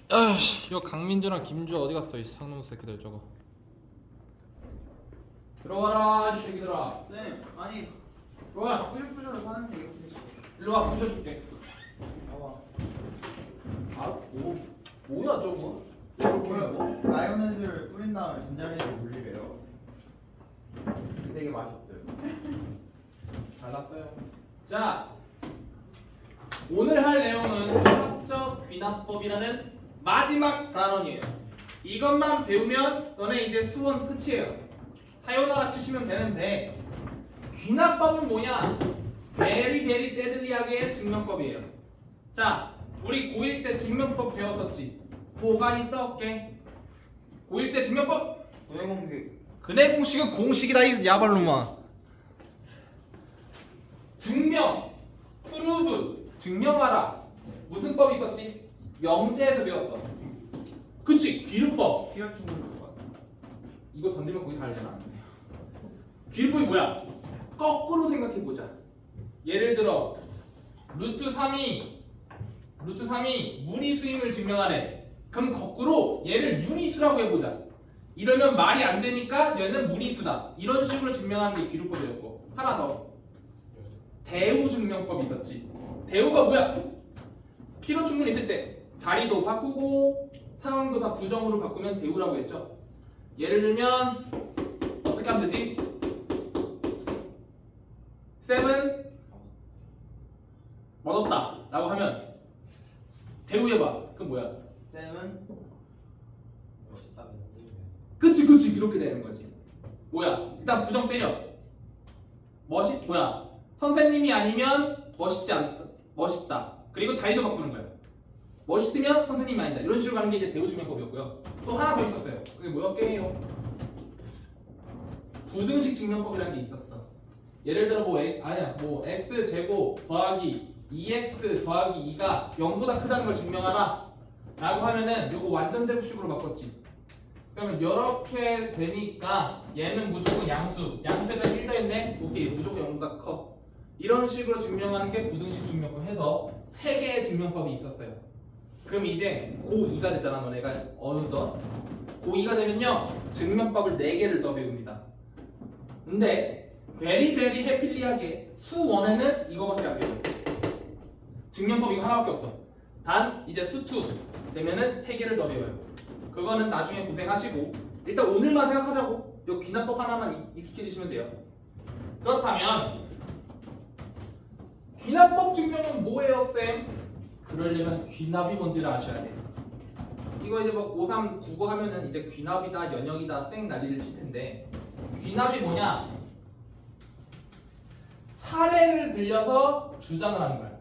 아이씨, 이거 강민주랑 김주 어디 갔어? 이 상놈 새끼들 저거. 들어와라, 이 새끼들아. 네, 아니 좋아. 뿌셔뿌셔를 하는데 이렇게 됐어. 일로 와, 부셔줄게. 봐봐. 아, 뭐야 저거? 뭐야? 라이오네즈를 뿌린 다음에 전자레인지에 올리래요. 되게 맛있대요. 잘 났어요. 자, 오늘 할 내용은 수학적 귀납법이라는 마지막 단원이에요. 이것만 배우면 너네 이제 수원 끝이에요. 사요나라 치시면 되는데, 귀납법은 뭐냐? 베리 세들리하게 증명법이에요. 자, 우리 고1 때 증명법 배웠었지? 뭐가 있었게? 고1 때 증명법? 도형공식. 근해 공식은 공식이다 이 야발놈아. 증명, 프루브, 증명하라. 무슨 법이 있었지? 영재에서 배웠어. 그치? 귀납법. 피어 충분할 것 같아. 이거 던지면 거기 달려나? 귀납법이 뭐야? 거꾸로 생각해보자. 예를 들어 루트 3이 무리수임을 증명하래. 그럼 거꾸로 얘를 유리수라고 해보자. 이러면 말이 안 되니까 얘는 무리수다. 이런 식으로 증명하는 게 귀납법이었고, 하나 더 대우 증명법이 있었지. 대우가 뭐야? 필요 충분히 있을 때 자리도 바꾸고 상황도 다 부정으로 바꾸면 대우라고 했죠. 예를 들면 어떻게 하면 되지? 쌤은 멋없다 라고 하면 대우해봐. 그럼 뭐야? 쌤은 그치 이렇게 되는 거지. 뭐야? 일단 부정 때려. 뭐야? 선생님이 아니면 멋있다. 그리고 자리도 바꾸는 거야. 멋있으면 선생님이 아니다. 이런 식으로 가는 게 이제 대우 증명법이었고요. 또 하나 더 있었어요. 그게 뭐였게요? 부등식 증명법이라는 게 있었어. 예를 들어 뭐 x 제곱 더하기 2x 더하기 2가 0보다 크다는 걸 증명하라 라고 하면은 요거 완전 제곱식으로 바꿨지. 그러면 이렇게 되니까 얘는 무조건 양수가 1 더했네. 오케이, 무조건 0보다 커. 이런 식으로 증명하는 게 부등식 증명법 해서 3개의 증명법이 있었어요. 그럼 이제 고2가 됐잖아. 너네가 어느덧 고2가 되면요 증명법을 4개를 더 배웁니다. 근데 베리 해필리하게 수1에는 이거밖에 안 배워요. 증명법 이거 하나밖에 없어. 단 이제 수2 되면은 3개를 더 배워요. 그거는 나중에 고생하시고 일단 오늘만 생각하자고. 요 귀납법 하나만 익숙해지시면 돼요. 그렇다면 귀납법 증명은 뭐예요, 쌤? 그러려면 귀납이 뭔지를 아셔야 돼요. 이거 이제 뭐 고3 국어 하면은 이제 귀납이다, 연역이다, 쌩 난리를 칠 텐데, 귀납이 뭐냐? 사례를 들려서 주장을 하는 거야.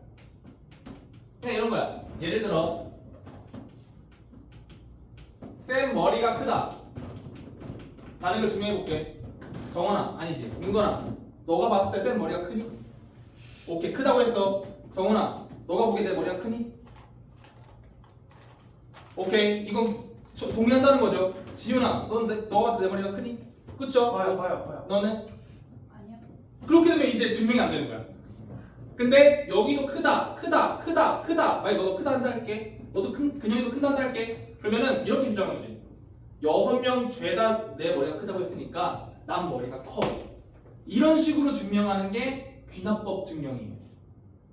그냥 이런 거야. 예를 들어 쌤 머리가 크다 라는 걸 증명해볼게. 정원아, 아니지 은건아, 너가 봤을 때 쌤 머리가 크니? 오케이, 크다고 했어. 정원아, 너가 보기에 내 머리가 크니? 오케이, 이건 동의한다는 거죠. 지윤아, 너가 봤을 때 내 머리가 크니? 그쵸? 봐요. 너는? 아니요. 그렇게 되면 이제 증명이 안 되는 거야. 근데 여기도 크다. 만약 너도 크다 한다 할게. 너도 근영이도 큰다 한다 할게. 그러면은 이렇게 주장하지. 6명 죄다 내 머리가 크다고 했으니까 난 머리가 커. 이런 식으로 증명하는 게 귀납법 증명이에요.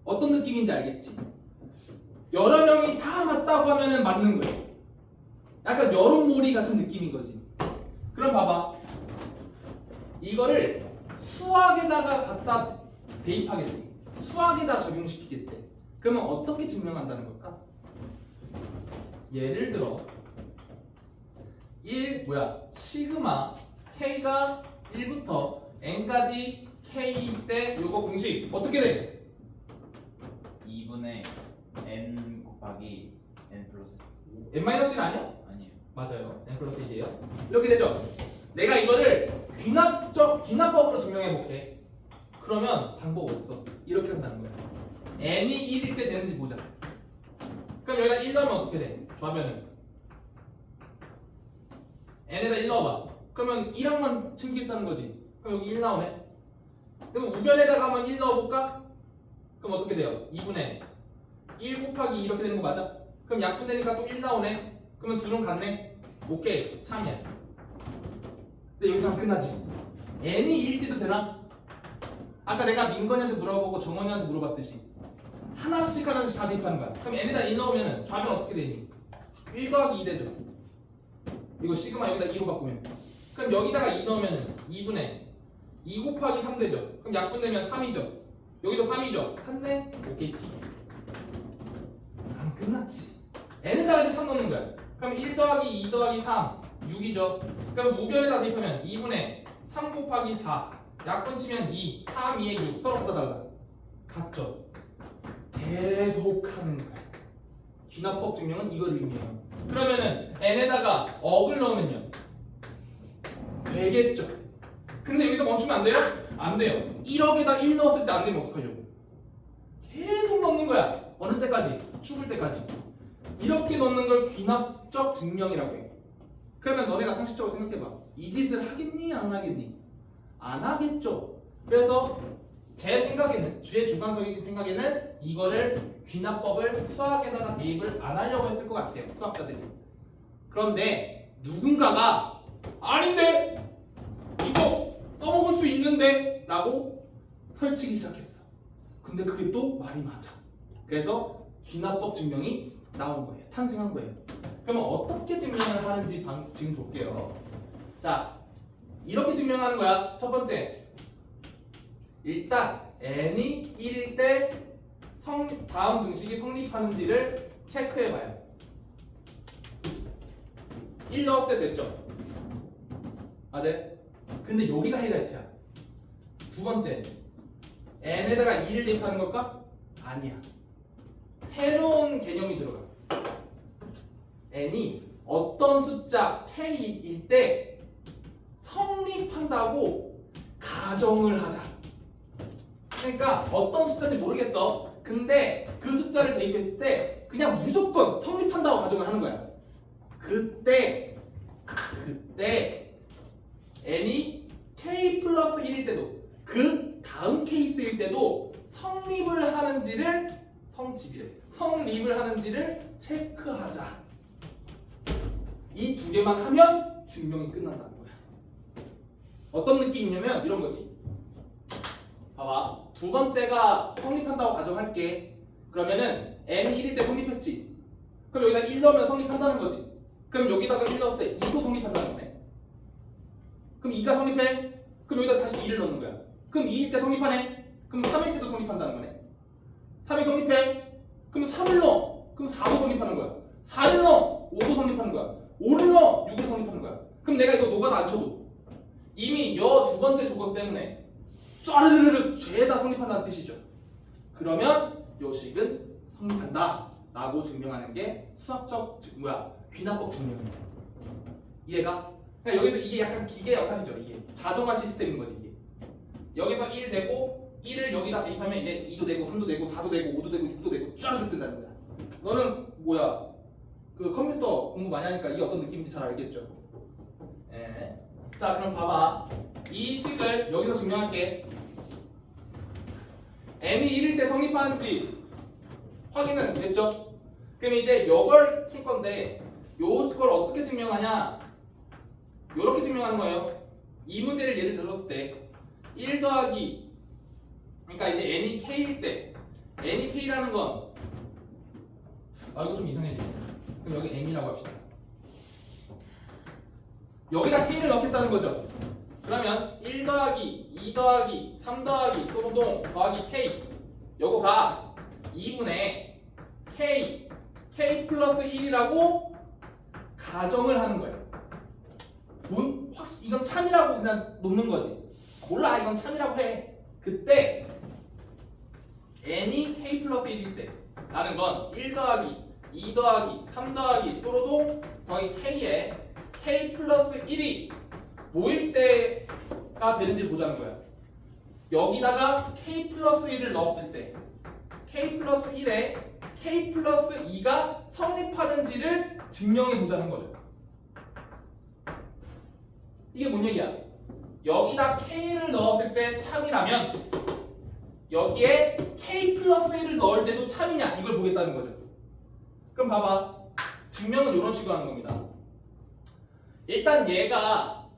어떤 느낌인지 알겠지? 여러 명이 다 맞다고 하면은 맞는 거예요. 약간 여론몰이 같은 느낌인 거지. 그럼 봐봐. 이거를 수학에다가 갖다 대입하겠대. 수학에다 적용시키겠대. 그러면 어떻게 증명한다는 걸까? 예를 들어 시그마 k가 1부터 n까지 k 때 요거 공식 어떻게 돼? 2분의 n 곱하기 n 플러스 n-1 아니야? 아니에요. 맞아요. n 플러스 1이에요. 이렇게 되죠? 내가 이거를 귀납법으로 증명해 볼게. 그러면 방법 없어. 이렇게 한다는 거야. n이 1일 때 되는지 보자. 그럼 여기가 1 넣으면 어떻게 돼? 좌변은 n에다 1 넣어봐. 그러면 1항만 챙기겠다는 거지. 그럼 여기 1 나오네. 그럼 우변에다가 한번 1 넣어볼까? 그럼 어떻게 돼요? 2분의 1 곱하기 2 이렇게 되는 거 맞아? 그럼 약분되니까 또 1 나오네. 그러면 둘은 같네. 오케이, 참이야. 근데 여기서 끝나지. n이 1일 때도 되나? 아까 내가 민건이한테 물어보고 정원이한테 물어봤듯이 하나씩 다 대입하는 거야. 그럼 n에다 2 넣으면 좌변 어떻게 되니? 1 더하기 2 되죠. 이거 시그마 여기다 2로 바꾸면. 그럼 여기다가 2 넣으면 2분의 2 곱하기 3 되죠. 그럼 약분되면 3이죠. 여기도 3이죠. 같네? 오케이, T. 안 끝났지. n에다가 이제 3 넣는 거야. 그럼 1 더하기 2 더하기 3, 6이죠. 그럼 무변에다 대입하면 2분의 3 곱하기 4. 약분 치면 2, 3, 2에 6. 서로 갖다 달라. 같죠? 계속 하는 거야. 귀납법 증명은 이걸 의미해요. 그러면은 n에다가 억을 넣으면요. 되겠죠. 근데 여기서 멈추면 안 돼요? 안 돼요. 1억에다 1 넣었을 때 안 되면 어떡하려고? 계속 넣는 거야. 어느 때까지? 죽을 때까지. 이렇게 넣는 걸 귀납적 증명이라고 해. 그러면 너네가 상식적으로 생각해봐. 이 짓을 하겠니? 안 하겠니? 안 하겠죠. 그래서 제 생각에는, 주의 주관적인 생각에는 이거를 귀납법을 수학에다가 대입을 안 하려고 했을 것 같아요. 수학자들이. 그런데 누군가가 아닌데 이거 써먹을 수 있는데 라고 설치기 시작했어. 근데 그게 또 말이 맞아. 그래서 귀납법 증명이 나온 거예요. 탄생한 거예요. 그러면 어떻게 증명을 하는지 지금 볼게요. 자, 이렇게 증명하는 거야. 첫 번째, 일단 n이 1일 때 다음 등식이 성립하는지를 체크해봐요. 1 넣었을 때 됐죠? 맞아요? 근데 여기가 하이라이트야. 두 번째, n에다가 2를 대입하는 걸까? 아니야. 새로운 개념이 들어가. n이 어떤 숫자 k일 때 성립한다고 가정을 하자. 그러니까 어떤 숫자인지 모르겠어. 근데 그 숫자를 대입했을 때 그냥 무조건 성립한다고 가정을 하는 거야. 그때 n이 k 플러스 1일 때도 그 다음 케이스일 때도 성립을 하는지를 체크하자. 이 두 개만 하면 증명이 끝난다는 거야. 어떤 느낌이냐면 이런 거지. 봐봐. 두 번째가 성립한다고 가정할게. 그러면은 n이 1일 때 성립했지. 그럼 여기다 1 넣으면 성립한다는 거지. 그럼 여기다가 1 넣었을 때 2도 성립한다는 거네. 그럼 2가 성립해? 그럼 여기다 다시 2를 넣는 거야. 그럼 2일 때 성립하네? 그럼 3일 때도 성립한다는 거네. 3이 성립해? 그럼 3을 넣어. 그럼 4도 성립하는 거야. 4를 넣어. 5도 성립하는 거야. 5를 넣어. 6도 성립하는 거야. 그럼 내가 이거 노가다 안 쳐도 이미 여 두 번째 조건 때문에 쫘르르르 죄다 성립한다는 뜻이죠. 그러면 요 식은 성립한다 라고 증명하는 게 수학적 귀납법 증명입니다. 이해가? 그러니까 여기서 이게 약간 기계 역할이죠. 이게 자동화 시스템인 거지. 이게 여기서 1 되고 1을 여기다 대입하면 이제 2도 되고 3도 되고 4도 되고 5도 되고 6도 되고 쫙 뜬다는 거야. 너는 그 컴퓨터 공부 많이 하니까 이게 어떤 느낌인지 잘 알겠죠? 예. 자, 그럼 봐봐. 이 식을 여기서 증명할게. n이 1일 때 성립하는지 확인은 됐죠? 그럼 이제 이걸 풀 건데 요걸 어떻게 증명하냐? 요렇게 증명하는 거예요. 이 문제를 예를 들었을 때 1 더하기 그러니까 이제 n이 k일 때 n이 k라는 건 이거 좀 이상해지네. 그럼 여기 m이라고 합시다. 여기다 k를 넣겠다는 거죠. 그러면 1 더하기 2 더하기 3 더하기 또동 더하기 k 요거가 2분의 k 플러스 1이라고 가정을 하는 거예요. 이건 참이라고 그냥 놓는 거지. 몰라, 이건 참이라고 해. 그때 n이 k 플러스 1일 때 라는 건 1 더하기 2 더하기 3 더하기 또로동 더하기 k에 k 플러스 1이 뭐일 때가 되는지 보자는 거야. 여기다가 k 플러스 1을 넣었을 때 k 플러스 1에 k 플러스 2가 성립하는지를 증명해 보자는 거죠. 이게 뭔 얘기야? 여기다 k를 넣었을 때 참이라면 여기에 k 플러스 1을 넣을 때도 참이냐 이걸 보겠다는 거죠. 그럼 봐봐. 증명은 이런 식으로 하는 겁니다. 일단 얘가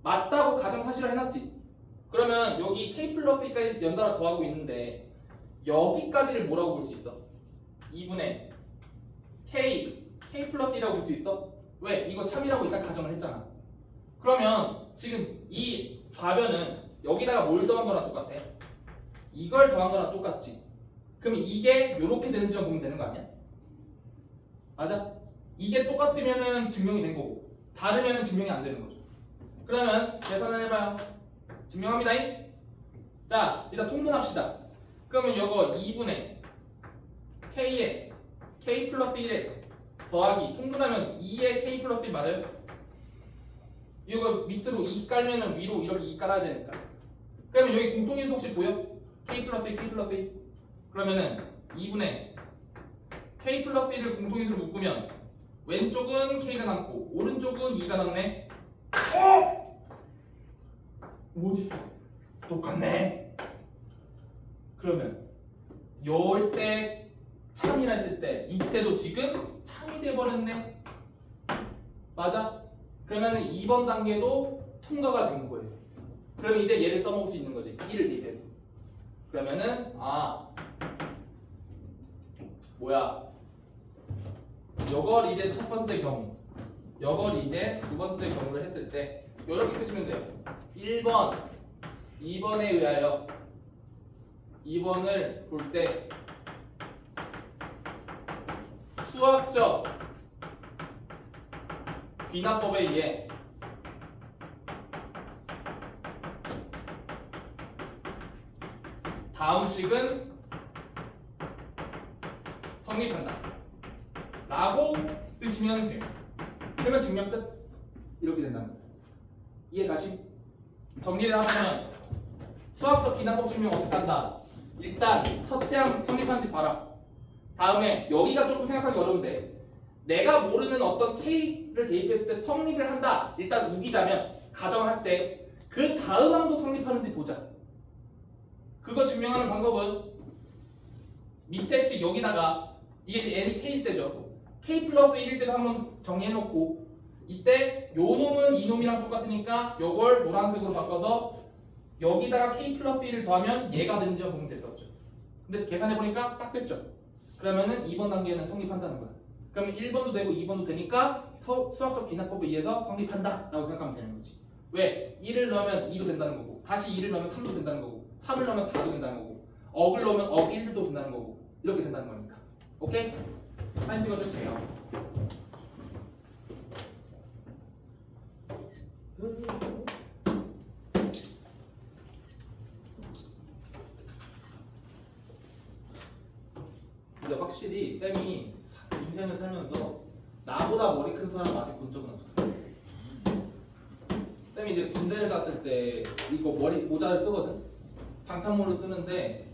맞다고 가정사실을 해놨지. 그러면 여기 k 플러스 2까지 연달아 더하고 있는데 여기까지를 뭐라고 볼 수 있어? 2분의 k 플러스 2라고 볼 수 있어? 왜? 이거 참이라고 일단 가정을 했잖아. 그러면 지금 이 좌변은 여기다가 뭘 더한 거랑 똑같아? 이걸 더한 거랑 똑같지. 그럼 이게 이렇게 되는지만 보면 되는 거 아니야? 맞아? 이게 똑같으면은 증명이 된 거고 다르면은 증명이 안 되는 거죠. 그러면 계산을 해봐요. 증명합니다. 자, 일단 통분합시다. 그러면 이거 2분의 k에 k 플러스 1에 더하기 통분하면 2에 k 플러스 1 맞아요? 이거 밑으로 2 깔면은 위로 이렇게 2 깔아야 되니까. 그러면 여기 공통인수 혹시 보여? k 플러스 1, k 플러스 1. 그러면은 2분의 k 플러스 1을 공통인수로 묶으면 왼쪽은 k가 남고 오른쪽은 2가 남네. 어딨어? 똑같네. 그러면 요럴 때 참이라 했을 때 이때도 지금 참이 돼버렸네. 맞아? 그러면은 2번 단계도 통과가 된 거예요. 그럼 이제 얘를 써먹을 수 있는 거지. 1을 대입해서. 그러면은 뭐야? 요걸 이제 첫 번째 경우, 요걸 이제 두 번째 경우를 했을 때 이렇게 쓰시면 돼요. 1번, 2번에 의하여 2번을 볼 때 수학적 귀납법에 의해 다음 식은 성립한다 라고 쓰시면 돼요. 그러면 증명 끝. 이렇게 된다는 거예요. 이해 가시? 정리를 하면 수학적 귀납법 증명 어떻게 한다? 일단 첫째 항 성립한지 봐라. 다음에 여기가 조금 생각하기 어려운데 내가 모르는 어떤 K를 대입했을 때 성립을 한다. 일단 우기자면 가정할 때 그 다음 항도 성립하는지 보자. 그거 증명하는 방법은 밑에 식 여기다가 이게 n이 K일 때죠. K 플러스 1일 때도 한번 정리해놓고 이때 요 놈은 이 놈이랑 똑같으니까 요걸 노란색으로 바꿔서 여기다가 K 플러스 1을 더하면 얘가 되는지만 보면 됐었죠. 근데 계산해보니까 딱 됐죠. 그러면은 2번 단계에는 성립한다는 거야. 그러면 1번도 되고 2번도 되니까 수학적 귀납법에 의해서 성립한다 라고 생각하면 되는 거지. 왜? 1을 넣으면 2도 된다는 거고 다시 2를 넣으면 3도 된다는 거고 3을 넣으면 4도 된다는 거고 억을 넣으면 억 1도 된다는 거고 이렇게 된다는 거니까. 오케이? 사진 찍어주세요. 근데 확실히 쌤이 인생을 살면서 나보다 머리 큰 사람 아직 본 적은 없어. 쌤이 이제 군대를 갔을 때 이거 머리 모자를 쓰거든. 방탄모를 쓰는데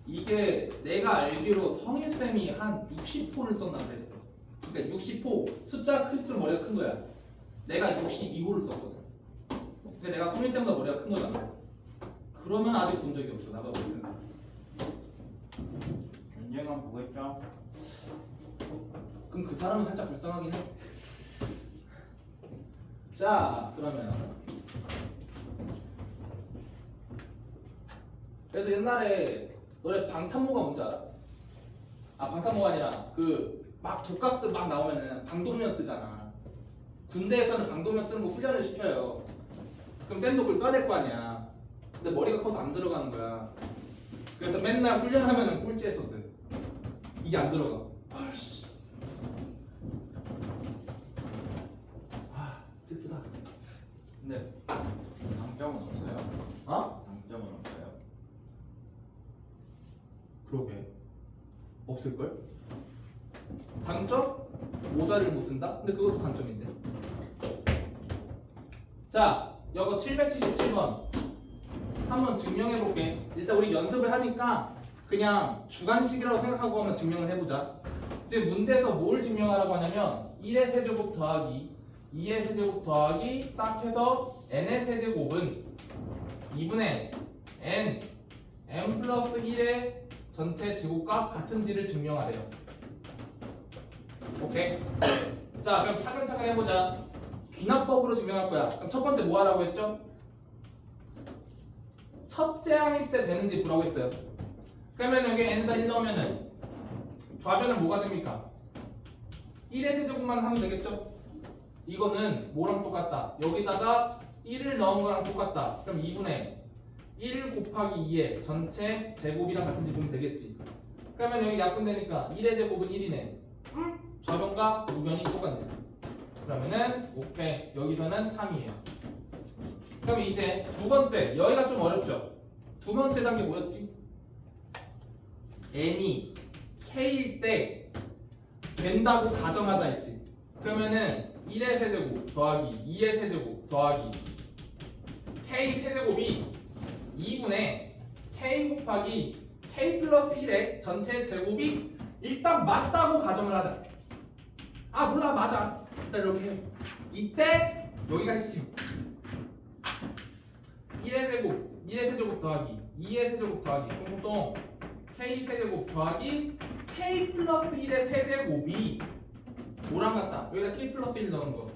이게 내가 알기로 성일쌤이 한 60호를 썼나 그랬어. 그러니까 60호 숫자 클수록 머리가 큰 거야. 내가 62호를 썼거든. 근데 내가 성일쌤보다 머리가 큰 거잖아. 그러면 아직 본 적이 없어. 나보다 머리 큰 사람. 언젠간 보겠죠? 그럼 그 사람은 살짝 불쌍하긴 해. 자, 그러면 그래서 옛날에 너네 방탄모가 뭔지 알아? 아, 방탄모가 아니라 그 막 독가스 막 나오면은 방독면 쓰잖아. 군대에서는 방독면 쓰는 거 훈련을 시켜요. 그럼 쌤도 그걸 써야 될 거 아니야. 근데 머리가 커서 안 들어가는 거야. 그래서 맨날 훈련하면은 꼴찌했었어요. 이게 안 들어가. 아씨. 슬프다. 근데 장점은 없어요? 어? 장점은 없어요? 그러게. 없을걸? 장점? 모자를 못 쓴다? 근데 그것도 단점인데. 자, 이거 777번 한번 증명해 볼게. 일단 우리 연습을 하니까 그냥 주관식이라고 생각하고 한번 증명을 해보자. 지금 문제에서 뭘 증명하라고 하냐면 1의 세제곱 더하기 2의 세제곱 더하기 딱 해서 n의 세제곱은 2분의 n 플러스 1의 전체 제곱과 같은지를 증명하래요. 오케이. 자, 그럼 차근차근 해보자. 귀납법으로 증명할 거야. 그럼 첫 번째 뭐 하라고 했죠? 첫째 항일 때 되는지 보라고 했어요. 그러면 여기 n에다 1 넣으면은 좌변은 뭐가 됩니까? 1의 세제곱만 하면 되겠죠? 이거는 뭐랑 똑같다? 여기다가 1을 넣은 거랑 똑같다. 그럼 2분의 1 곱하기 2의 전체 제곱이랑 같은지 보면 되겠지. 그러면 여기 약분되니까 1의 제곱은 1이네. 좌변과 우변이 똑같네. 그러면은 오케이. 여기서는 참이에요. 그럼 이제 두 번째, 여기가 좀 어렵죠? 두 번째 단계 뭐였지? n이 k일 때 된다고 가정하자 했지. 그러면은 1의 세제곱 더하기 2의 세제곱 더하기 k 세제곱이 2분의 k 곱하기 k 플러스 1의 전체 제곱이 일단 맞다고 가정을 하자. 아 몰라 맞아. 일단 이렇게 해. 이때 여기가 핵심. 1의 세제곱 더하기 2의 세제곱 더하기 그럼 보통 k 세제곱 더하기 k 플러스 1의 세제곱이 뭐랑 같다? 여기다 k 플러스 1 넣은 거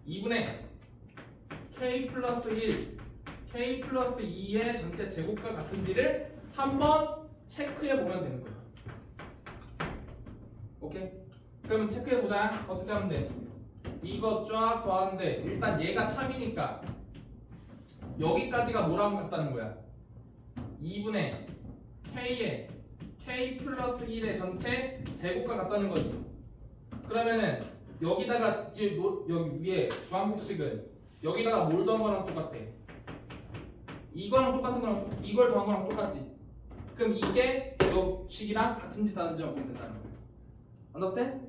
2분의 k 플러스 1 k 플러스 2의 전체 제곱과 같은지를 한번 체크해 보면 되는 거야. 오케이? 그러면 체크해 보자. 어떻게 하면 돼? 이거 쫙 더하는데 일단 얘가 참이니까 여기까지가 뭐랑 같다는 거야? 2분의 k의 k 플러스 1의 전체 제곱과 같다는 거지. 그러면은 여기다가 여기 위에 주황색식은 여기다가 뭘 더한 거랑 똑같아. 이거랑 똑같은 거랑 이걸 더한 거랑 똑같지. 그럼 이게 요 식이랑 같은지 다른지만 보면 된다는 거야. understand?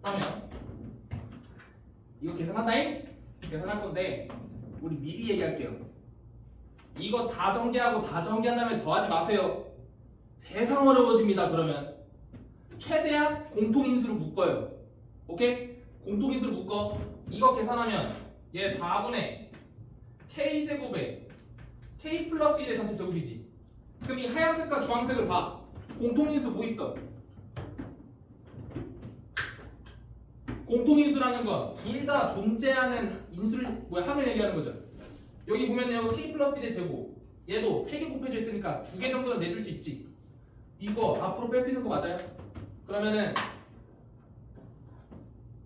그러면 이거 계산한다잉? 계산할 건데 우리 미리 얘기할게요. 이거 다 전개하고 다 전개한 다음에 더하지 마세요. 세상 어려워집니다. 그러면 최대한 공통인수를 묶어요. 오케이? 공통인수를 묶어. 이거 계산하면 얘 4분의 k제곱에 k 플러스 1의 전체 제곱이지. 그럼 이 하얀색과 주황색을 봐. 공통인수 뭐 있어? 공통인수라는 건 둘 다 존재하는 인수를 항을 얘기하는 거죠. 여기 보면 여기 k 플러스 1의 제곱 얘도 3개 곱해져 있으니까 2개 정도는 내줄 수 있지. 이거 앞으로 뺄 수 있는 거 맞아요? 그러면은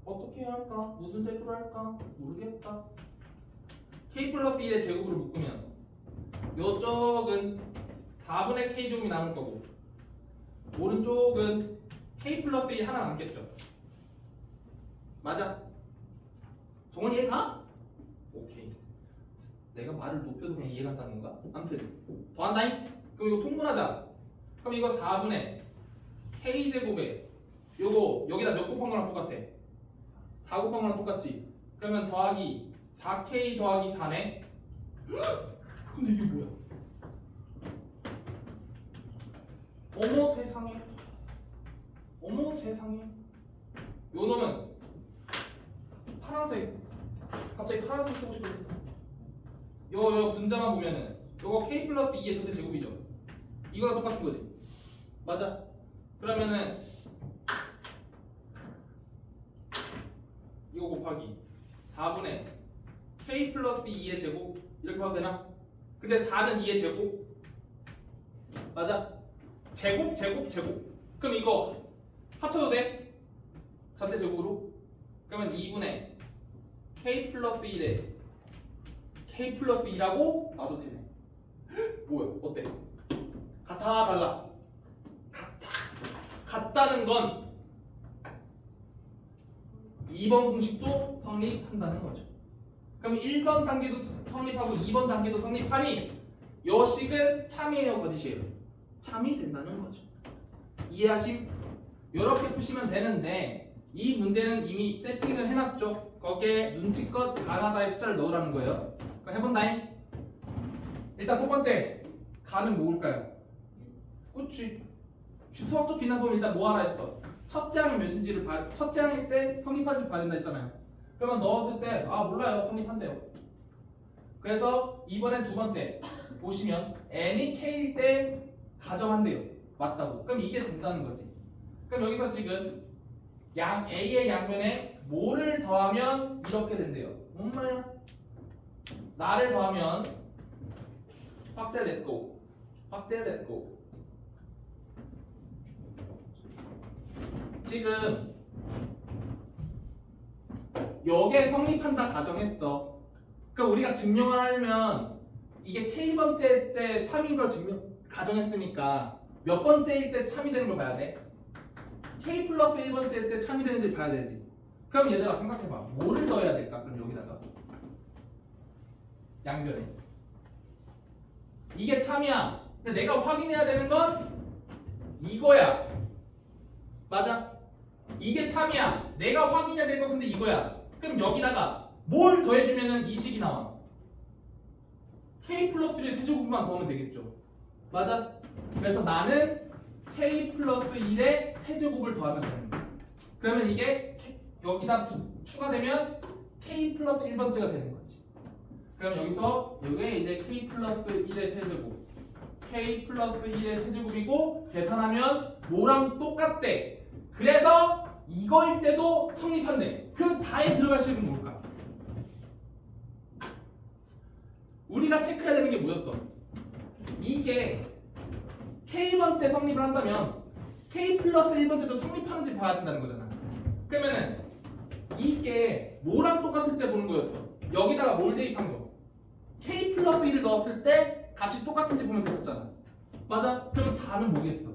어떻게 해야 할까? 무슨 색으로 할까? 모르겠다. k 플러스 1의 제곱으로 묶으면 요쪽은 4분의 k 제곱이 남을 거고 오른쪽은 k 플러스 1 하나 남겠죠. 맞아? 정원 이해 가? 오케이. 내가 말을 높여서 그냥 이해 간다는 건가? 아무튼 더한다잉? 그럼 이거 통분하자. 그럼 이거 4분의 k제곱에 요거 여기다 몇 곱한 거랑 똑같아? 4 곱한 거랑 똑같지? 그러면 더하기 4k 더하기 4네? 근데 이게 뭐야? 어머 세상에. 어머 세상에. 요 놈은 파란색. 갑자기 파란색 쓰고 싶어졌어. 요 분자만 보면은 요거 k 플러스 2의 전체 제곱이죠. 이거랑 똑같은 거지. 맞아. 그러면은 이거 곱하기 4분의 k 플러스 2의 제곱 이렇게 봐도 되나? 근데 4는 2의 제곱. 맞아. 제곱. 그럼 이거 합쳐도 돼? 전체 제곱으로? 그러면 2분의 k 플러스 1에 k 플러스 2라고 놔도 되네. 뭐야? 어때? 같아 달라? 같다는 건 2번 공식도 성립한다는 거죠. 그럼 1번 단계도 성립하고 2번 단계도 성립하니 요 식은 참이에요 거짓이에요? 참이 된다는 거죠. 이해하심? 이렇게 푸시면 되는데 이 문제는 이미 세팅을 해놨죠. 거기에 눈치껏 가나다의 숫자를 넣으라는 거예요. 그럼 해본다잉. 일단 첫 번째 가는 뭐일까요? 그치. 수학적 귀납법은 일단 뭐 하라 했어? 첫째 항이 몇인지를 첫째 항일 때 성립한지 봐야 된다 했잖아요. 그러면 넣었을 때 아 몰라요 성립한대요. 그래서 이번엔 두 번째 보시면 n이 k일 때 가정한대요. 맞다고. 그럼 이게 된다는 거지. 그럼 여기서 지금 양 A의 양면에 뭐를 더하면 이렇게 된대요. 엄마야. 나를 더하면 확대 렛츠고. 확대 렛츠고. 지금 여기에 성립한다 가정했어. 그러니까 우리가 증명을 하려면 이게 K번째 때 참인 걸 가정했으니까 몇 번째일 때 참이 되는 걸 봐야 돼? K 플러스 1번째일 때 참이 되는지 봐야 되지. 그럼 얘들아 생각해봐. 뭐를 넣어야 될까? 그럼 여기다가 양변에 이게 참이야. 근데 내가 확인해야 되는 건 이거야. 맞아? 이게 참이야. 내가 확인해야 될 건 근데 이거야. 그럼 여기다가 뭘 더해주면은 이 식이 나와. K 플러스 1의 세제곱만 더하면 되겠죠. 맞아? 그래서 나는 K 플러스 1의 세제곱을 더하면 되는 거야. 그러면 이게 여기다 추가되면 K 플러스 1번째가 되는 거지. 그럼 여기서 이게 이제 K 플러스 1의 세제곱, K 플러스 1의 세제곱이고 계산하면 뭐랑 똑같대. 그래서 이거일 때도 성립한대. 그 다에 들어갈 식은 뭘까? 우리가 체크해야 되는 게 뭐였어? 이게 K번째 성립을 한다면 K 플러스 1번째도 성립하는지 봐야 된다는 거잖아. 그러면은 이게 뭐랑 똑같을 때 보는 거였어. 여기다가 뭘 대입한 거? K 플러스 1을 넣었을 때 값이 똑같은지 보면 됐었잖아. 맞아? 그럼 다는 뭐겠어?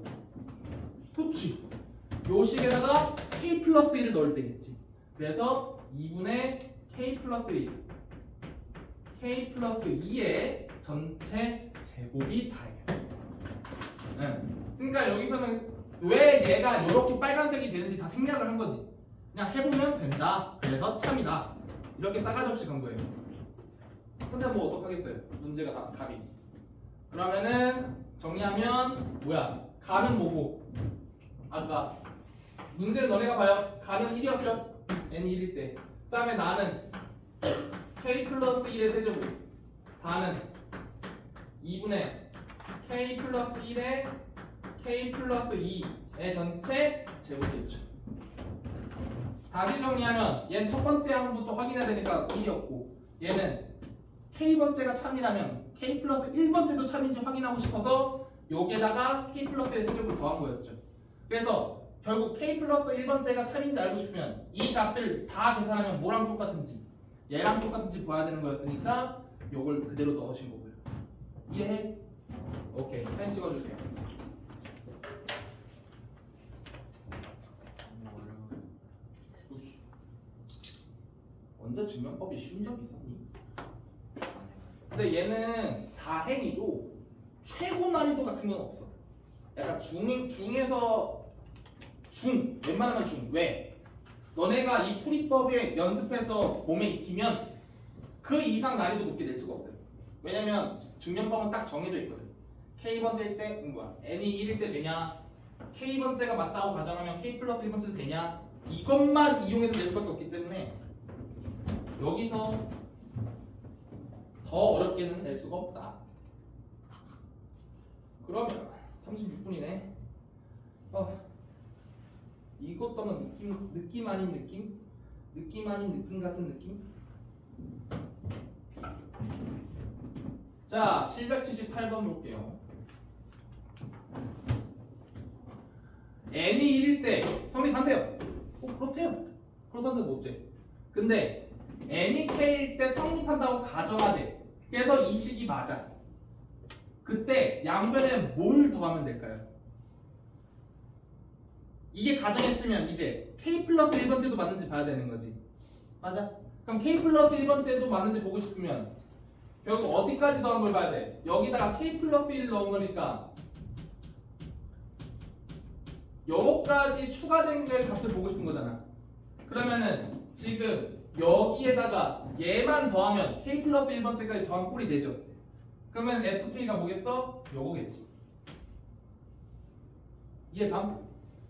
그치? 요 식에다가 K 플러스 1을 넣을 때겠지. 그래서 2분의 K 플러스 1 K 플러스 2의 전체 제곱이 다예요. 그러니까 여기서는 왜 얘가 이렇게 빨간색이 되는지 다 생략을 한 거지. 그냥 해보면 된다. 그래서 참이다. 이렇게 싸가지 없이 간 거예요. 혼자 뭐 어떡하겠어요. 문제가 다 답이지. 그러면은 정리하면 뭐야? 가는 뭐고? 아까 문제를 너네가 봐요. 가는 1이었죠? n이 1일 때. 그 다음에 나는 k 플러스 1의 세제곱. 다는 2분의 k 플러스 1의 k 플러스 2의 전체 제곱이었죠. 다시 정리하면 얘는 첫 번째 항부터 확인해야 되니까 1이었고 얘는 k번째가 참이라면 k 플러스 1번째도 참인지 확인하고 싶어서 여기에다가 k 플러스 1의 세제곱을 더한 거였죠. 그래서 결국 k 플러스 1번째가 참인지 알고 싶으면 이 값을 다 계산하면 뭐랑 똑같은지 얘랑 똑같은지 봐야 되는 거였으니까 요걸 그대로 넣으신 거고요. 이해해? 오케이. 사진 찍어주세요. 원자 증명법이 쉬운 적 있었니? 근데 얘는 다행히도 최고 난이도 같은 건 없어. 약간 중에서 웬만하면 중. 왜? 너네가 이 풀이법에 연습해서 몸에 익히면 그 이상 난이도 높게 낼 수가 없어요. 왜냐면 증명법은 딱 정해져 있거든. K번째일 때 n이 1일 때 되냐, K번째가 맞다고 가정하면 K 플러스 1번째도 되냐, 이것만 이용해서 낼 수밖에 없기 때문에 여기서 더 어렵게는 낼 수가 없다. 그러면 36분이네. 이것도 한번 느낌 아닌 느낌? 느낌 아닌 느낌 같은 느낌? 자, 778번 볼게요. n이 1일 때 성립한대요. 그렇대요. 그렇다는데 뭐지? 근데 n이 k일 때 성립한다고 가정하지. 그래서 이 식이 맞아. 그때 양변에 뭘 더하면 될까요? 이게 가정했으면 이제 k 플러스 1번째도 맞는지 봐야 되는 거지. 맞아? 그럼 k 플러스 1번째도 맞는지 보고 싶으면 결국 어디까지 더한 걸 봐야 돼? 여기다가 k 플러스 1 넣은 거니까 요거까지 추가된 걸 값을 보고 싶은 거잖아. 그러면은 지금 여기에다가 얘만 더하면 k 플러스 1번째까지 더한 꼴이 되죠. 그러면 fk가 뭐겠어? 요거겠지. 이해감?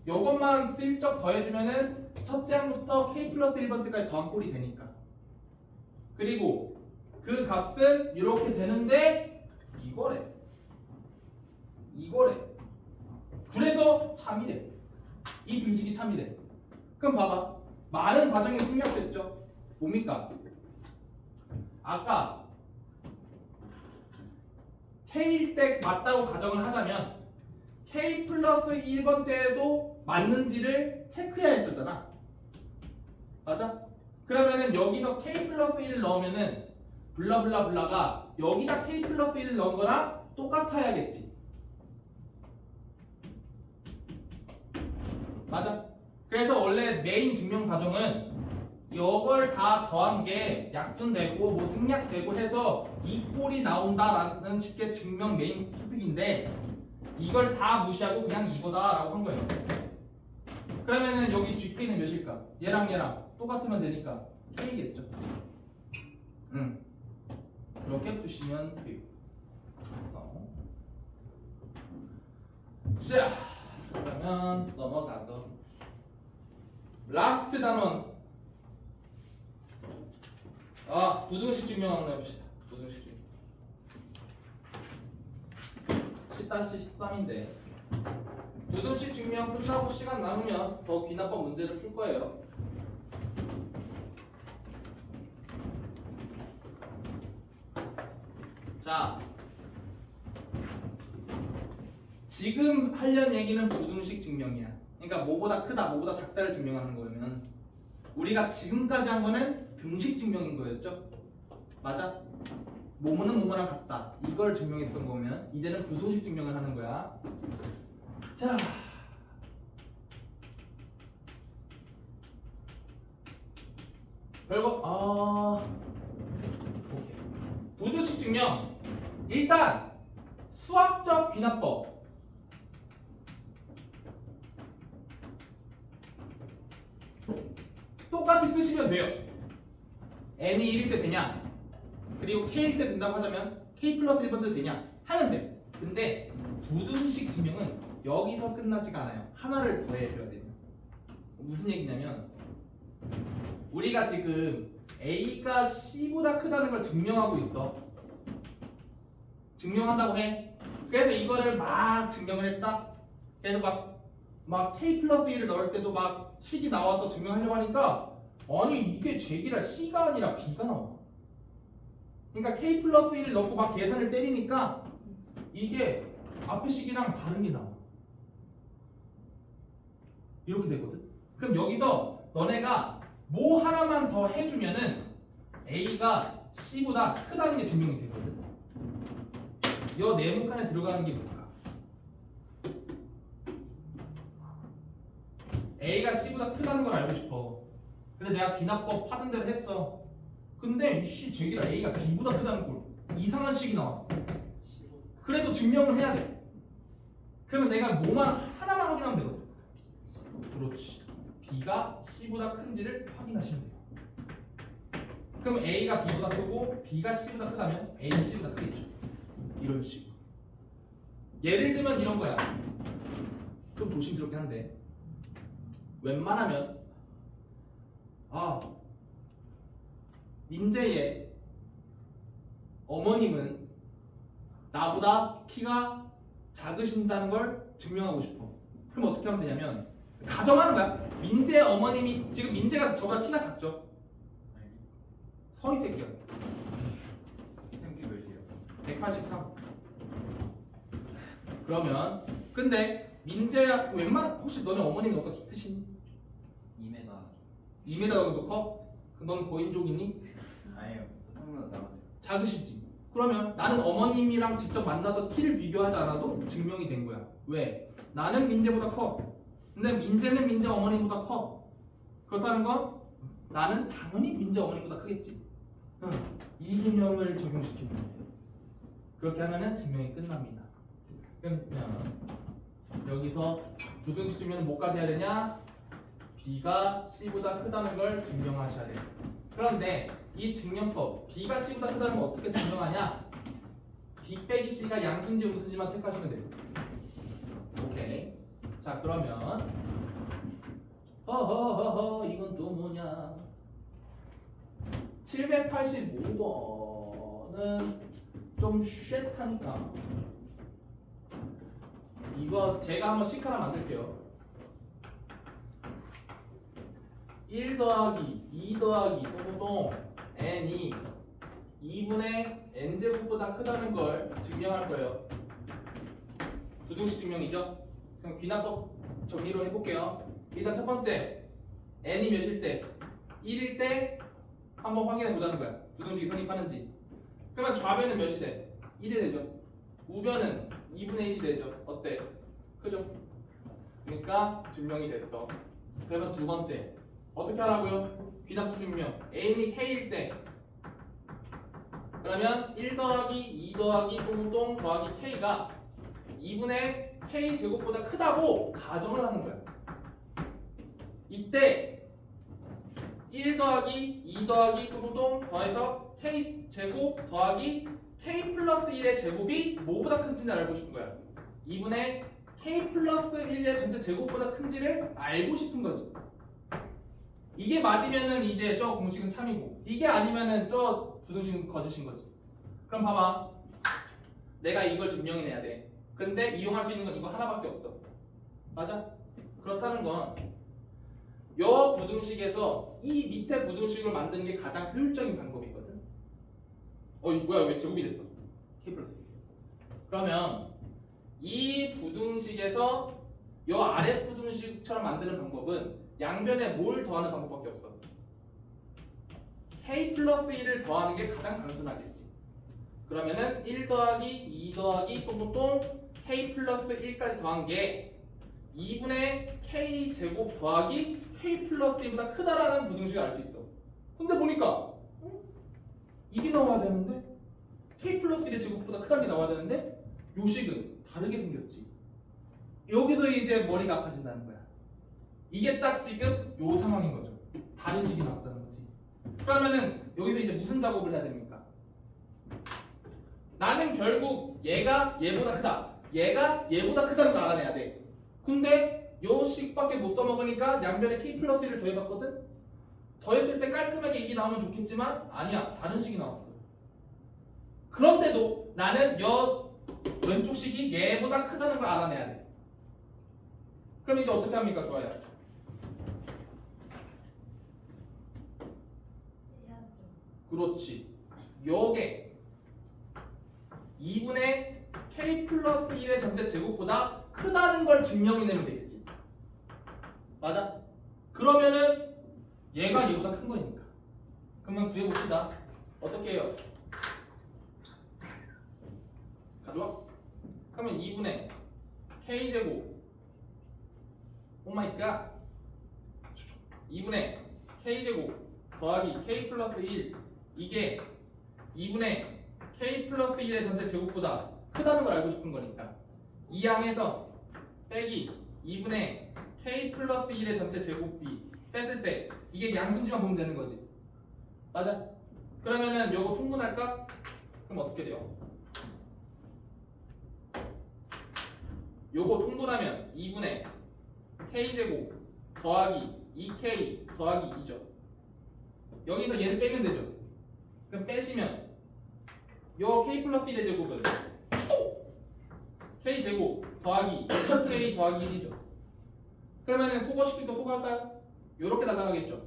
요것만 슬쩍 더해주면은 첫째 항부터 k 플러스 1번째까지 더한 꼴이 되니까. 그리고 그 값은 이렇게 되는데 이거래. 그래서 참이래. 이 등식이 참이래. 그럼 봐봐. 많은 과정이 생략됐죠. 뭡니까? 아까 K일 때 맞다고 가정을 하자면 K 플러스 1번째도 맞는지를 체크해야 했었잖아. 맞아? 그러면은 여기서 K 플러스 1을 넣으면은 블라블라블라가 여기다 K 플러스 1을 넣은 거랑 똑같아야겠지. 맞아? 그래서 원래 메인 증명 과정은 이걸 다 더한 게 약분되고 뭐 생략되고 해서 이 꼴이 나온다라는 식의 증명 메인 토픽인데 이걸 다 무시하고 그냥 이거다라고 한 거예요. 그러면은 여기 GK는 몇일까? 얘랑 얘랑 똑같으면 되니까 K겠죠. 응. 이렇게 푸시면 돼요. 자, 그러면 넘어가서 라스트 단원. 부등식 증명 한번 해봅시다. 부등식 증명 10-13인데 부등식 증명 끝나고 시간 남으면 더 귀납법 문제를 풀 거예요. 자, 지금 하려는 얘기는 부등식 증명이야. 그러니까 뭐보다 크다, 뭐보다 작다를 증명하는 거면 우리가 지금까지 한 거는 등식 증명인 거였죠? 맞아? 뭐뭐는 뭐뭐랑 같다. 이걸 증명했던 거면 이제는 부등식 증명을 하는 거야. 자, 별거 오케이. 부등식 증명 일단 수학적 귀납법. 똑같이 쓰시면 돼요. n이 1일 때 되냐? 그리고 k일 때 된다고 하자면 k 플러스 1번째도 되냐? 하면 돼. 근데 부등식 증명은 여기서 끝나지가 않아요. 하나를 더 해줘야 돼요. 무슨 얘기냐면 우리가 지금 a가 c보다 크다는 걸 증명하고 있어. 증명한다고 해. 그래서 이거를 막 증명을 했다. 그래서 막 k 플러스 1을 넣을 때도 막 식이 나와서 증명하려고 하니까 아니 이게 제기랄 c가 아니라 b가 나와. 그러니까 k 플러스 1을 넣고 막 계산을 때리니까 이게 앞에 식이랑 다른 게 나와. 이렇게 되거든. 그럼 여기서 너네가 뭐 하나만 더 해주면은 a가 c보다 크다는 게 증명이 되거든. 이 네모 칸에 들어가는 게 뭘까? a가 c보다 크다는 걸 알고 싶어. 근데 내가 귀납법 하던 대로 했어. 근데 이씨 제기라 a가 b보다 크다는 걸 이상한 식이 나왔어. 그래도 증명을 해야 돼. 그러면 내가 뭐만 하나만 확인하면 되거든. 그렇지. b가 c보다 큰지를 확인하시면 돼요. 그럼 a가 b보다 크고 b가 c보다 크다면 a는 c보다 크겠죠. 이런 식으로. 예를 들면 이런 거야. 좀 조심스럽긴 한데 웬만하면 민재의 어머님은 나보다 키가 작으신다는 걸 증명하고 싶어. 그럼 어떻게 하면 되냐면 가정하는 거야. 민재의 어머님이 지금 민재가 저보다 키가 작죠? 서리 새끼야. 햄키 몇이에요? 183. 그러면 근데 민재야 혹시 너네 어머님이 너보다 키 크시니? 2m. 2m 정도 커? 넌 고인족이니? 아니에요. 성분 나가세요. 작으시지. 그러면 나는 어머님이랑 직접 만나서 키를 비교하지 않아도 증명이 된 거야. 왜? 나는 민재보다 커. 근데 민재는 민재 어머님보다 커. 그렇다는 건 나는 당연히 민재 어머님보다 크겠지. 이 개념을 적용시키는 거예요. 그렇게 하면은 증명이 끝납니다. 그러면 여기서 부등식 증명은 뭐까지 해야 되냐? b가 c보다 크다는 걸 증명하셔야 돼요. 그런데 이 증명법 b가 c보다 크다는 걸 어떻게 증명하냐? b 빼기 c가 양수인지 음수인지만 체크하시면 돼요. 오케이. 자 그러면 허허허허 이건 또 뭐냐? 785번은 좀 쉣하니까 이거 제가 한번 식 하나 만들게요. 1 더하기 2 더하기 또동 n이 2분의 n제곱보다 크다는 걸 증명할 거예요. 부등식 증명이죠. 그럼 귀납법 정리로 해볼게요. 일단 첫 번째 n이 몇일 때? 1일 때 한번 확인해 보자는 거야. 부등식이 성립하는지. 그러면 좌변은 몇이 돼? 1이 되죠. 우변은 2분의 1이 되죠. 어때? 그죠? 그러니까 증명이 됐어. 그러면 두 번째 어떻게 하라고요? 귀납법 증명. n이 k일 때 그러면 1 더하기 2 더하기 똥똥 더하기 k가 2분의 k 제곱보다 크다고 가정을 하는 거야. 이때 1 더하기 2 더하기 똥똥 더해서 k 제곱 더하기 k 플러스 1의 제곱이 뭐보다 큰지를 알고 싶은 거야. 2분의 k 플러스 1의 전체 제곱보다 큰지를 알고 싶은 거지. 이게 맞으면은 이제 저 공식은 참이고 이게 아니면은 저 부등식은 거짓인 거지. 그럼 봐봐. 내가 이걸 증명해내야 돼. 근데 이용할 수 있는 건 이거 하나밖에 없어. 맞아? 그렇다는 건 여 부등식에서 이 밑에 부등식을 만드는 게 가장 효율적인 방법이거든. 이거 뭐야? 왜 제곱이 됐어? k 플러스 1. 그러면 이 부등식에서 요 아래 부등식처럼 만드는 방법은 양변에 뭘 더하는 방법밖에 없어. k 플러스 1을 더하는 게 가장 단순하겠지. 그러면은 1 더하기 2 더하기 똥똥 k 플러스 1까지 더한 게 2분의 k 제곱 더하기 k 플러스 1보다 크다라는 부등식을 알 수 있어. 근데 보니까 이게 나와야 되는데 k 플러스 1의 제곱보다 크다는 게 나와야 되는데 요 식은 다르게 생겼지. 여기서 이제 머리가 아파진다는 거야. 이게 딱 지금 요 상황인 거죠. 다른 식이 나왔다는 거지. 그러면은 여기서 이제 무슨 작업을 해야 됩니까? 나는 결국 얘가 얘보다 크다. 얘가 얘보다 크다는 걸 알아내야 돼. 근데 요 식밖에 못 써먹으니까 양변에 k 플러스 1을 더해봤거든? 더했을 때 깔끔하게 이게 나오면 좋겠지만 아니야. 다른 식이 나왔어. 그런데도 나는 요 왼쪽 식이 얘보다 크다는 걸 알아내야 돼. 그럼 이제 어떻게 합니까? 좋아요. 그렇지. 요게 2분의 k 플러스 1의 전체 제곱보다 크다는 걸 증명해내면 되겠지. 맞아? 그러면은 얘가 얘보다 큰 거니까. 그러면 구해봅시다. 어떻게 해요? 가져와. 그러면 2분의 k제곱 오마이갓 2분의 k제곱 더하기 k 플러스 1 이게 2분의 k 플러스 1의 전체 제곱보다 크다는 걸 알고 싶은 거니까 이 양에서 빼기 2분의 k 플러스 1의 전체 제곱비 뺐을 때 이게 양수지만 보면 되는 거지. 맞아? 그러면은 요거 통분할까? 그럼 어떻게 돼요? 요거 통분하면 2분의 k제곱 더하기 2k 더하기 2죠. 여기서 얘를 빼면 되죠. 그럼 빼시면 요 k 플러스 1의 제곱은 k제곱 더하기 2k 더하기 1이죠. 그러면은 소거시키고 소거할까요? 요렇게 날아가겠죠.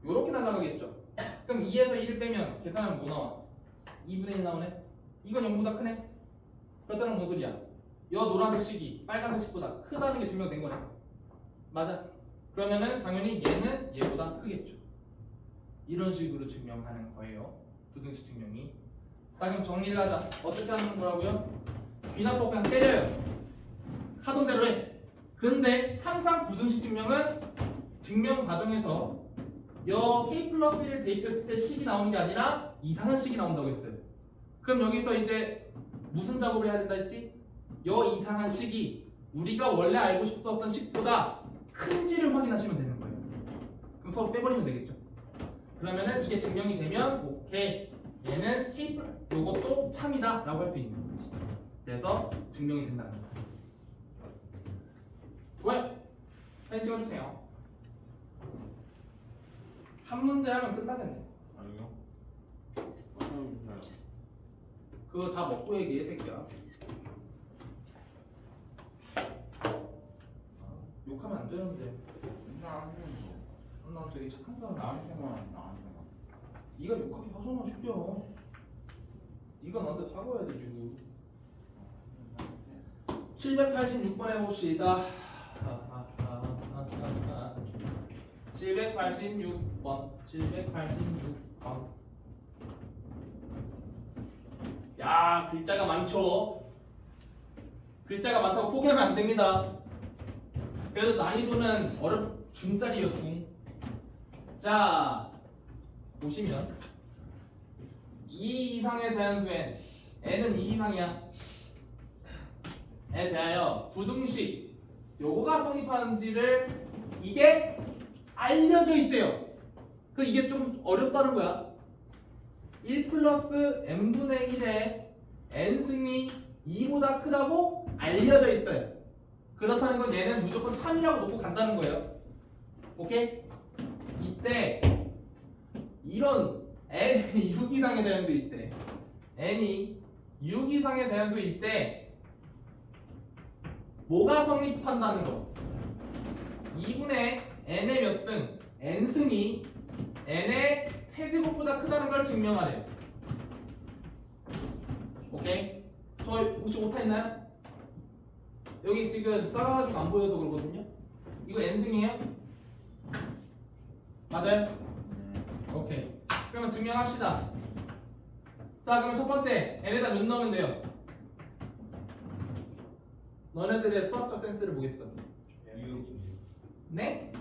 요렇게 날아가겠죠. 그럼 2에서 1을 빼면 계산하면 뭐 나와? 2분의 1 나오네. 이건 0보다 크네. 그렇다는 뭔 소리야? 요 노란색 식이 빨간색 식보다 크다는 게 증명된 거네. 맞아. 그러면은 당연히 얘는 얘보다 크겠죠. 이런 식으로 증명하는 거예요. 부등식 증명이. 자, 그럼 정리를 하자. 어떻게 하는 거라고요? 귀납법 그냥 때려요. 하던 대로 해. 근데 항상 부등식 증명은 증명 과정에서 여 k 플러스 1을 대입했을 때 식이 나오는 게 아니라 이상한 식이 나온다고 했어요. 그럼 여기서 이제 무슨 작업을 해야 된다 했지? 여 이상한 식이 우리가 원래 알고 싶었던 식보다 큰지를 확인하시면 되는 거예요. 그럼 서로 빼버리면 되겠죠. 그러면은 이게 증명이 되면 오케이 얘는 k 요것도 참이다 라고 할 수 있는 거지. 그래서 증명이 된다는 거예요. 좋아요. 사진 찍어주세요. 한 문제 하면 끝나겠네. 아니요. 그거 다 먹고 얘기해 새끼야. 욕하면 안 되는데. 맨날 하는 거. 난 되게 착한 사람 나한테만 나한테만. 네가 욕하기 하잖아 슈려. 네가 나한테 사과해야 돼 지금. 786번 해봅시다. 786번. 야, 글자가 많죠. 글자가 많다고 포기하면 안 됩니다. 그래도 난이도는 중짜리요 중. 자, 보시면 2 이상의 자연수엔 n은 2 이상이야. 에 대하여 부등식 요거가 성립하는지를 이게 알려져 있대요. 그 이게 좀 어렵다는 거야. 1 플러스 n분의 1의 n승이 2보다 크다고 알려져 있어요. 그렇다는 건 얘는 무조건 참이라고 놓고 간다는 거예요. 오케이? 이때 이런 n이 6 이상의 자연수일 때 n이 6 이상의 자연수일 때 뭐가 성립한다는 거? 2분의 n의 몇 승? n승이 n의 세제곱보다 크다는 걸 증명하래요. 오케이? 저 혹시 오타 있나요? 여기 지금 작아가지고 안 보여서 그러거든요. 이거 n승이에요? 맞아요? 오케이. 그러면 증명합시다. 자, 그럼 첫 번째 n에다 몇 넣으면 돼요? 너네들의 수학적 센스를 보겠어. 6. 네?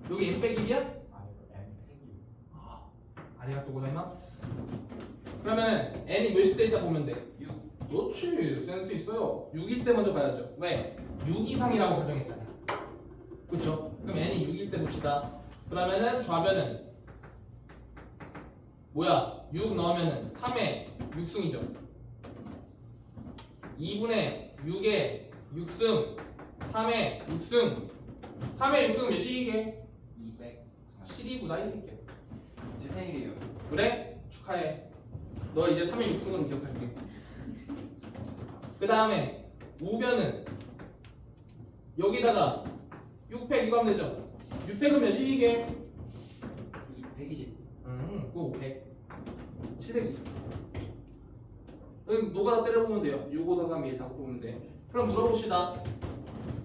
여기 n 빼기 1이야? 아니 M 팩이. 아리가또 고자이마스. 그러면은 n이 몇일 때 있다 보면 돼? 6. 그렇지, 센스 있어요. 6일 때 먼저 봐야죠. 왜? 6 이상이라고 가정했잖아. 그렇죠? 그럼 n이 6일 때 봅시다. 그러면은 좌변은 뭐야? 6 넣으면은 3의 6승이죠. 2분의 6의 6승, 3의 6승. 3의 6승은 몇이게? 200. 7이구나 이 새끼야. 제 생일이에요. 그래? 축하해. 너 이제 3의 6승으로 기억할게. 그 다음에 우변은 여기다가 6팩 이거 하면 되죠? 6팩은 몇이게? 120. 그거 500. 720. 노가다 때려보면 돼요. 6, 5, 4, 3, 2, 1 다 보면 돼. 그럼 물어봅시다.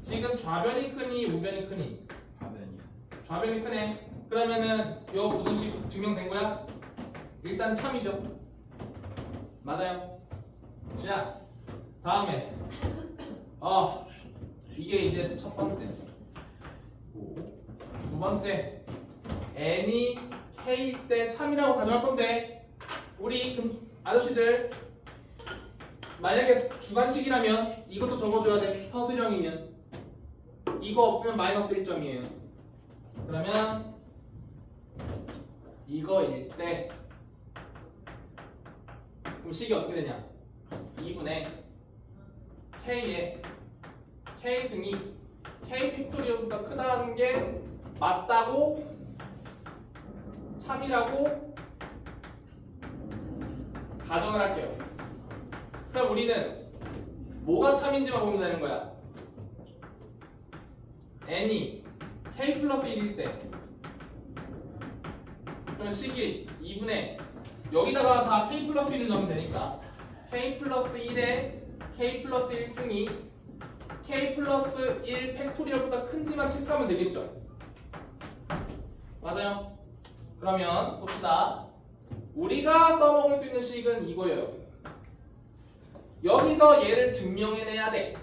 지금 좌변이 크니 우변이 크니? 가면이. 좌변이 크네. 그러면은 요 부등식 증명된 거야? 일단 참이죠. 맞아요. 자, 다음에 이게 이제 첫 번째. 두 번째 n이 k일 때 참이라고 가져갈 건데 우리 그럼 아저씨들 만약에 주관식이라면 이것도 적어줘야 돼. 서술형이면 이거 없으면 마이너스 1점이에요. 그러면 이거일 때 그럼 식이 어떻게 되냐? 2분의 k의 k승이 k 팩토리얼보다 크다는 게 맞다고 참이라고 가정을 할게요. 그럼 우리는 뭐가 참인지만 보면 되는 거야. n이 k 플러스 1일 때 그럼 식이 2분의 여기다가 다 k 플러스 1을 넣으면 되니까 k 플러스 1에 k 플러스 1승이 k 플러스 1 팩토리얼보다 큰지만 체크하면 되겠죠? 맞아요? 그러면 봅시다. 우리가 써먹을 수 있는 식은 이거예요. 여기서 얘를 증명해내야 돼.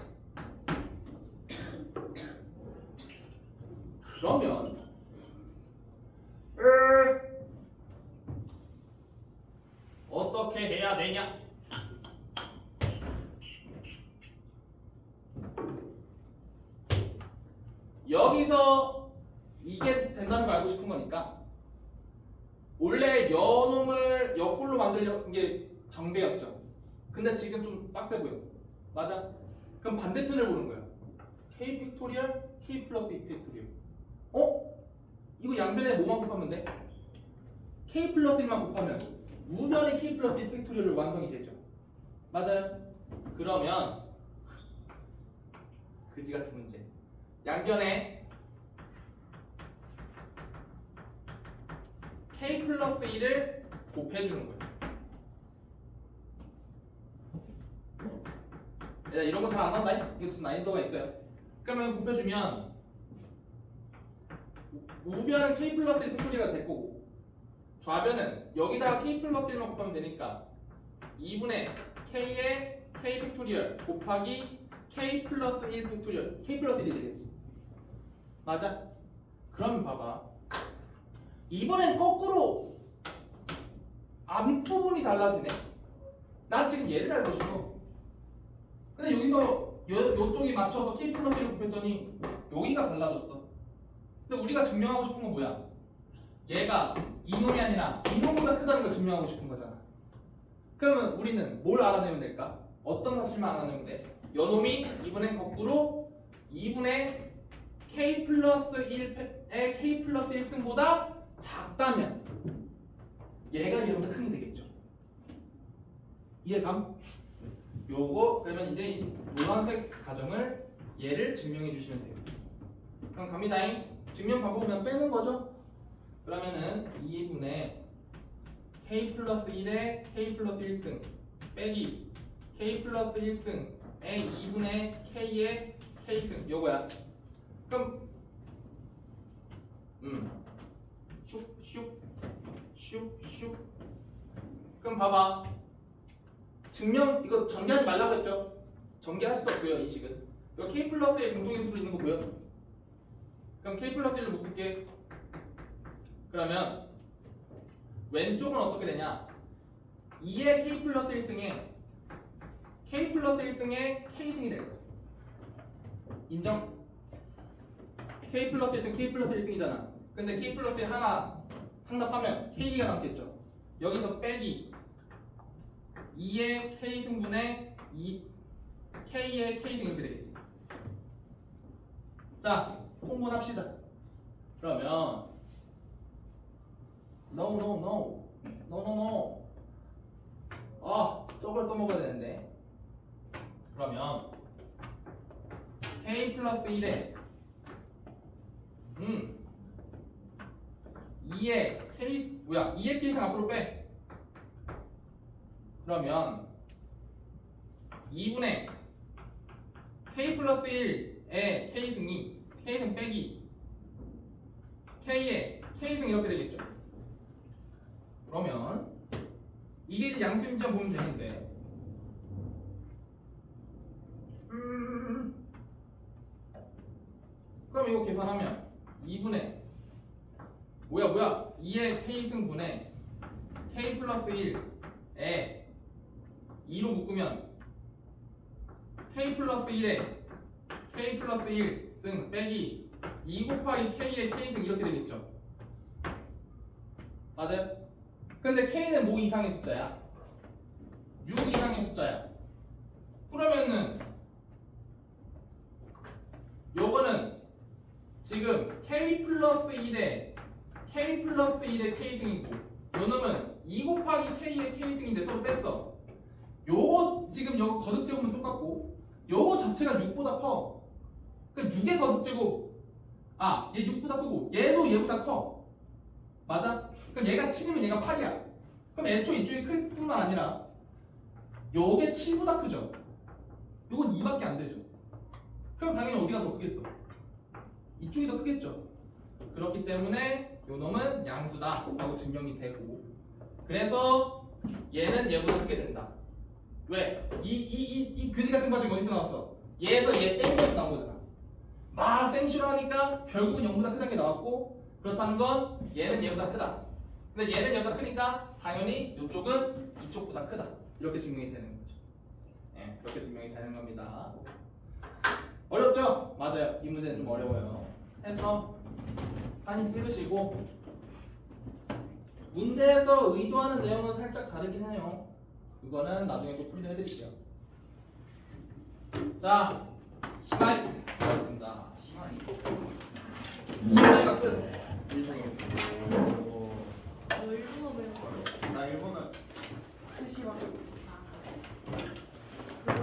그러면 어떻게 해야 되냐? 여기서 이게 된다는 거 알고 싶은 거니까 원래 여놈을 옆골로 만들려는 게 정배였죠. 근데 지금 좀 빡세 보여. 맞아? 그럼 반대편을 보는 거야. k 팩토리얼, k 플러스 2 팩토리얼. 이거 양변에 뭐만 곱하면 돼? k 플러스 1만 곱하면 우변의 k 플러스 1 팩토리얼 완성이 되죠. 맞아요? 그러면 그지 같은 문제. 양변에 k 플러스 1을 곱해주는 거예요. 얘들아 이런 거 잘 안 나온다. 이거 좀 난이도가 있어요. 그러면 곱해주면 우변은 k 플러스 1 팩토리가 될 거고 좌변은 여기다가 k 플러스 1만 곱하면 되니까 2분의 k의 k 팩토리얼 곱하기 k 플러스 1 팩토리얼 k 플러스 1이 되겠지. 맞아? 그럼 봐봐. 이번엔 거꾸로 앞부분이 달라지네. 난 지금 얘를 알고 싶어. 근데 여기서 요쪽이 맞춰서 k 플러스 1을 곱했더니 여기가 달라졌어. 근데 우리가 증명하고 싶은 건 뭐야? 얘가 이놈이 아니라 이놈보다 크다는 걸 증명하고 싶은 거잖아. 그러면 우리는 뭘 알아내면 될까? 어떤 사실만 알아내면 돼? 요놈이 이번엔 거꾸로 2분의 k 플러스 1의 k 플러스 1승보다 작다면 얘가 얘보다 크게 되겠죠. 이해감? 요거 그러면 이제 노란색 가정을 얘를 증명해 주시면 돼요. 그럼 갑니다잉. 증명 방법은 빼는 거죠. 그러면은 2분의 k 플러스 1의 k 플러스 1승 빼기 k 플러스 1승의 2분의 k의 k승 요거야. 그럼 슉슉슉슉 그럼 봐봐. 증명 이거 전개하지 말라고 했죠. 전개할 수도 없고요. 이 식은 이거 k 플러스 1 공통인수로 있는 거 보여? 그럼 k 플러스 1을 묶을게. 그러면 왼쪽은 어떻게 되냐? 2의 k 플러스 1승에 k 플러스 1승에 k승이 될 거야. 인정? k 플러스 1승 k 플러스 1승이잖아. 근데 k 플러스 1 하나 상납하면 k가 남겠죠. 여기서 빼기 2의 k승분의 2k의 k승 이렇게 되겠지. 자, 통분합시다. 그러면 no. 저걸 써먹어야 되는데. 그러면 k 플러스 1에 2의 k 뭐야? 2의 k승 앞으로 빼. 그러면 2분의 k 플러스 1의 k승이 k승 빼기 k의 k승 이렇게 되겠죠. 그러면 이게 이제 양수인지 보면 되는데 그럼 이거 계산하면 2분의 뭐야 2의 k승분의 k 플러스 1에 2로 묶으면 k 플러스 1에 k 플러스 1승 빼기 2 곱하기 k의 k승 이렇게 되겠죠. 맞아요? 근데 k는 뭐 이상의 숫자야? 6 이상의 숫자야. 그러면은 요거는 지금 k 플러스 1에 k승이고 요놈은 2 곱하기 k의 k승인데 서로 뺐어. 요거 지금 요거 거듭제곱은 똑같고 요거 자체가 6보다 커. 그럼 6의 거듭제곱 얘 6보다 크고 얘도 얘보다 커. 맞아? 그럼 얘가 7이면 얘가 8이야. 그럼 애초에 이쪽이 클 뿐만 아니라 요게 7보다 크죠. 요건 2밖에 안 되죠. 그럼 당연히 어디가 더 크겠어? 이쪽이 더 크겠죠. 그렇기 때문에 요 놈은 양수다 라고 증명이 되고 그래서 얘는 얘보다 크게 된다. 왜? 이 그지 같은 거 지금 어디서 나왔어? 얘에서 얘 땡겨서 나온 거잖아. 막 생시로 하니까 결국은 0보다 크다는 게 나왔고 그렇다는 건 얘는 얘보다 크다. 근데 얘는 얘보다 크니까 당연히 이쪽은 이쪽보다 크다. 이렇게 증명이 되는 거죠. 네, 그렇게 증명이 되는 겁니다. 어렵죠? 맞아요. 이 문제는 좀 어려워요. 해서 사진 찍으시고 문제에서 의도하는 내용은 살짝 다르긴 해요. 그거는 나중에 또 풀려 해드릴게요. 자, 시간이 되었습니다. 시간이가 끝. 너 일본어 배운 거야? 나 일본어 3시간.